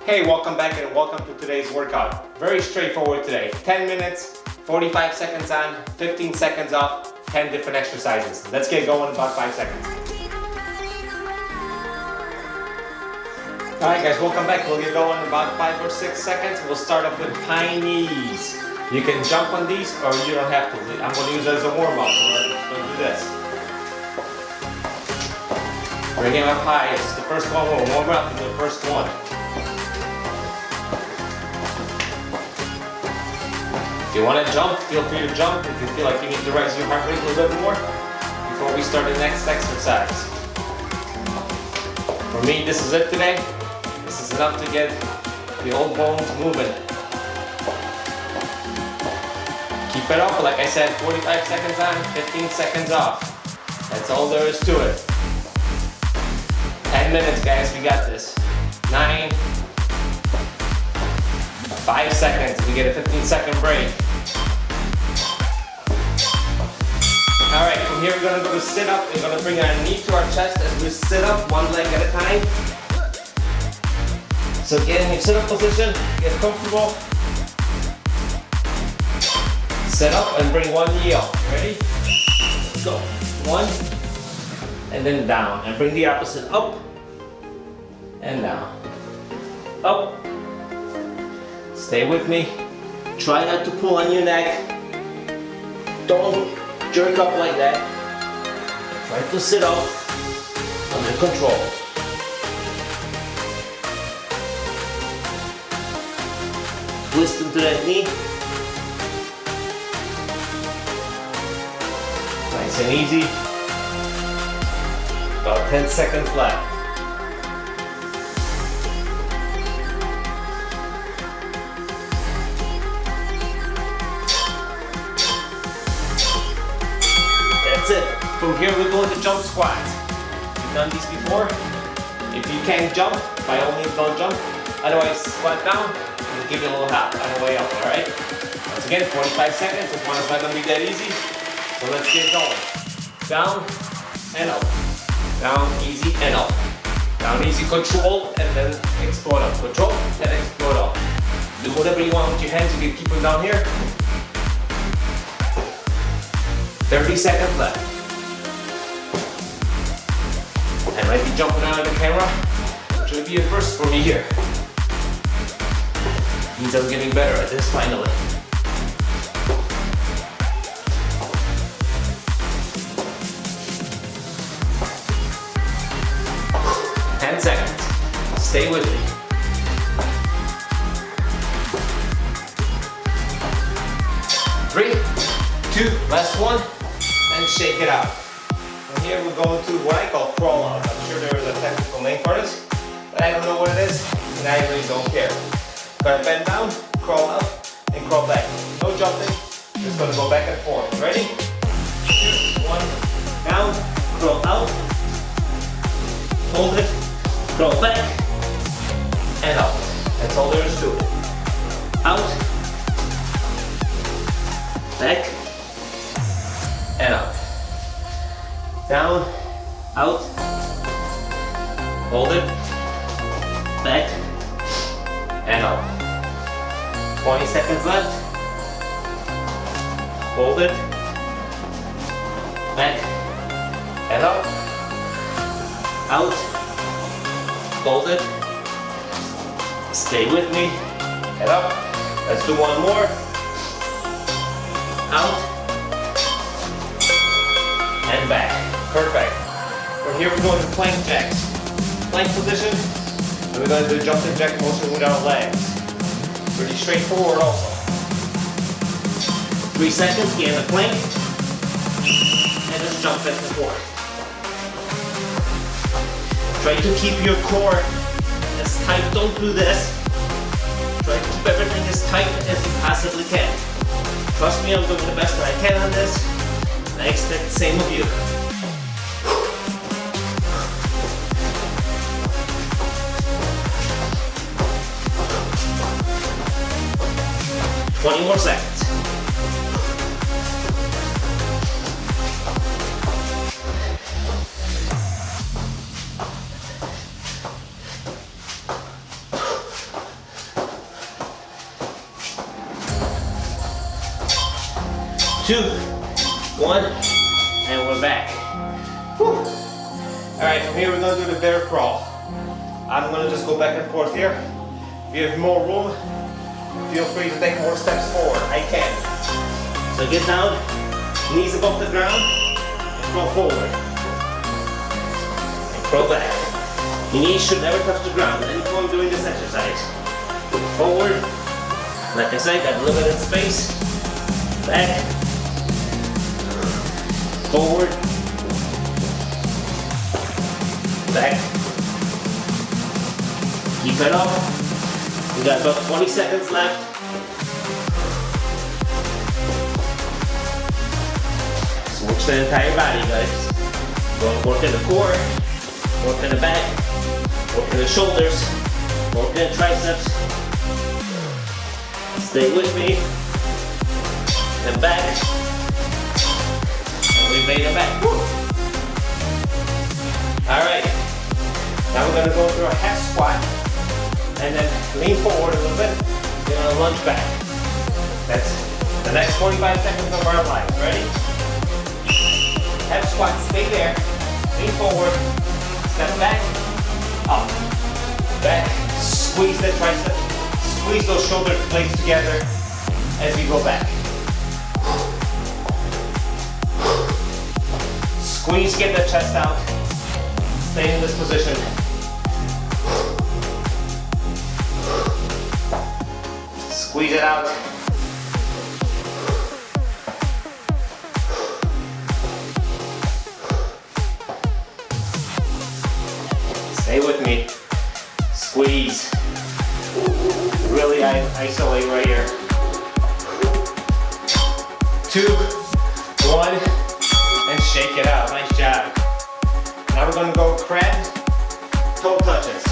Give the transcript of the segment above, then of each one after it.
Hey, welcome back and welcome to today's workout. Very straightforward today. 10 minutes, 45 seconds on, 15 seconds off, 10 different exercises. Let's get going in about 5 seconds. Alright guys, welcome back. We'll get going in about 5 or 6 seconds. We'll start off with high knees. You can jump on these or you don't have to. I'm going to use it as a warm-up. So do this. Bring it up high. This is the first one. We'll warm up to the first one. If you want to jump, feel free to jump. If you feel like you need to raise your heart rate a little bit more before we start the next exercise. For me, this is it today. This is enough to get the old bones moving. Keep it up, like I said, 45 seconds on, 15 seconds off. That's all there is to it. 10 minutes, guys, we got this. 9, 5 seconds, we get a 15-second break. All right, from here we're gonna go to sit up. We're gonna bring our knee to our chest as we sit up, one leg at a time. So get in your sit-up position, get comfortable. Sit up and bring one knee up. Ready? Let's go. 1, and then down. And bring the opposite up and down. Up. Stay with me. Try not to pull on your neck. Don't jerk up like that. Try to sit up under control. Twist into that knee. Nice and easy. About 10 seconds left. That's it. From here we go into jump squats. You've done these before. If you can't jump, by all means don't jump. Otherwise, squat down and give it a little hop on the way up, alright? Once again, 45 seconds. This one is not going to be that easy. So let's get going. Down and up. Down, easy, and up. Down, easy, control, and then explode up. Control, and explode up. Do whatever you want with your hands. You can keep them down here. 30 seconds left. I might be jumping out of the camera, which will be a first for me here. Means I'm getting better at this finally. Stay with me. 3, 2, last one, and shake it out. From here we're going to what I call crawl out. I'm sure there is a technical name for this, but I don't know what it is, and I really don't care. Gonna bend down, crawl out, and crawl back. No jumping, just gonna go back and forth. Ready? 2, 1, down, crawl out, hold it, crawl back, and up. That's all there is to it. Out, back, and up. Down, out, hold it, back, and up. 20 seconds left. Hold it, back, and up. Out, hold it. Stay with me, head up. Let's do one more. Out, and back. Perfect. From here we're going to plank jacks. Plank position, and we're going to do jumping jack motion with our legs. Pretty straightforward also. 3 seconds, get in the plank, and just jump back and forth. Try to keep your core as tight. Don't do this. Try to keep everything as tight as you possibly can. Trust me, I'm doing the best that I can on this, and I expect the same of you. Twenty more seconds. 2, 1, and we're back. Whew. All right, from here we're gonna do the bear crawl. I'm gonna just go back and forth here. If you have more room, feel free to take more steps forward. I can. So get down, knees above the ground, and crawl forward. And crawl back. Your knees should never touch the ground at any point during this exercise. Forward. Like I said, got limited space. Back. Forward. Back. Keep it up. We got about 20 seconds left. Switch the entire body, guys. Work in the core, work in the back, work in the shoulders, work in the triceps. Stay with me. And back. And we made it back. Woo. All right. Now we're gonna go through a half squat and then lean forward a little bit. We're gonna lunge back. That's the next 45 seconds of our lives. Ready? Half squat, stay there. Lean forward, step back, up, back. Squeeze the tricep, squeeze those shoulder blades together as we go back. Squeeze, get the chest out. Stay in this position. Squeeze it out. Stay with me. Squeeze. Really isolate right here. 2, 1, and shake it out. Nice job. Now we're gonna go crab, toe touches.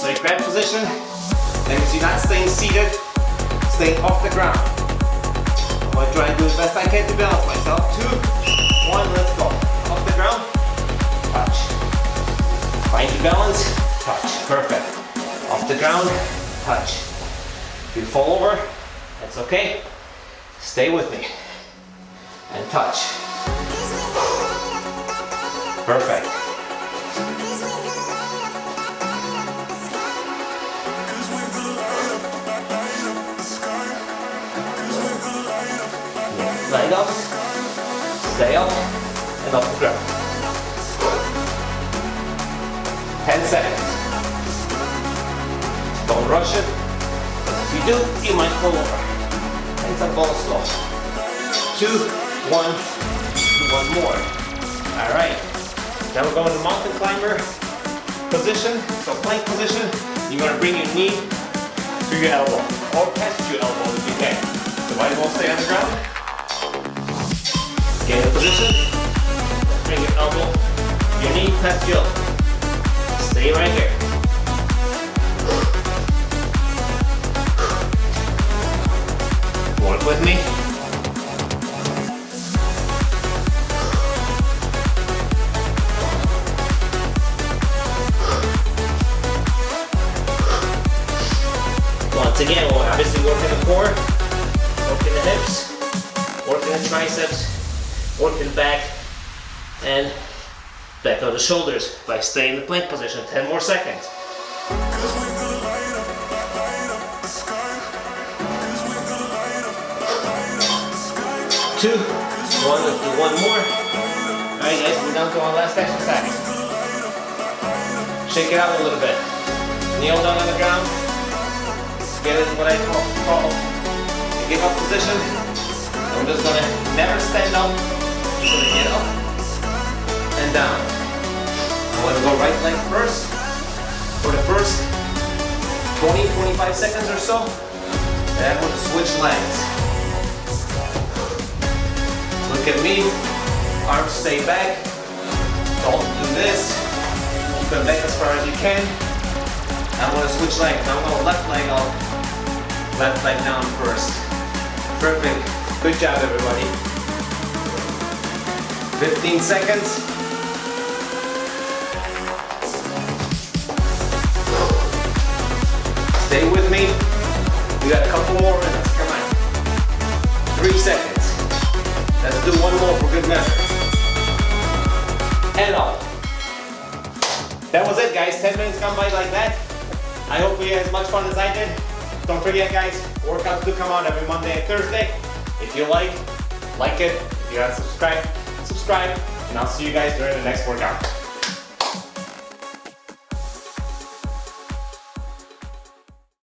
So your crab position, that means you're not staying seated, staying off the ground. I'm gonna try and do the best I can to balance myself. 2, 1, let's go. Off the ground, touch. Find your balance, touch. Perfect. Off the ground, touch. If you fall over, that's okay. Stay with me. And touch. Perfect. Leg up, stay up, and off the ground. 10 seconds. Don't rush it. If you do, you might fall over. Hands up, ball slow. 2, 1, do one more. All right. Now we're going to mountain climber position. So plank position. You're going to bring your knee to your elbow, or past your elbow if you can. So might as well stay on the ground. Get in position. Bring your elbow, your knee past your elbow. Stay right here. Work with me. Once again, we'll obviously work in the core, work in the hips, work in the triceps, work in the back, and back on the shoulders by staying in the plank position. 10 more seconds. 2, 1, let's do one more. Alright guys, we're down to our last exercise. Shake it out a little bit. Kneel down on the ground. Get in what I call the give up position. I'm just gonna never stand up. Just gonna get up and down. I'm gonna go right leg first for the first 20-25 seconds or so. Then I'm gonna switch legs. Look at me, arms stay back, don't do this, keep them back as far as you can. I'm going to switch legs, now I'm going to left leg up, left leg down first. Perfect, good job everybody. 15 seconds. Stay with me, we got a couple more minutes, come on. 3 seconds. Remember. And out. That was it, guys. 10 minutes gone by like that. I hope you had as much fun as I did. Don't forget, guys, workouts do come out every Monday and Thursday. If you like it. If you haven't subscribed, subscribe. And I'll see you guys during the next workout.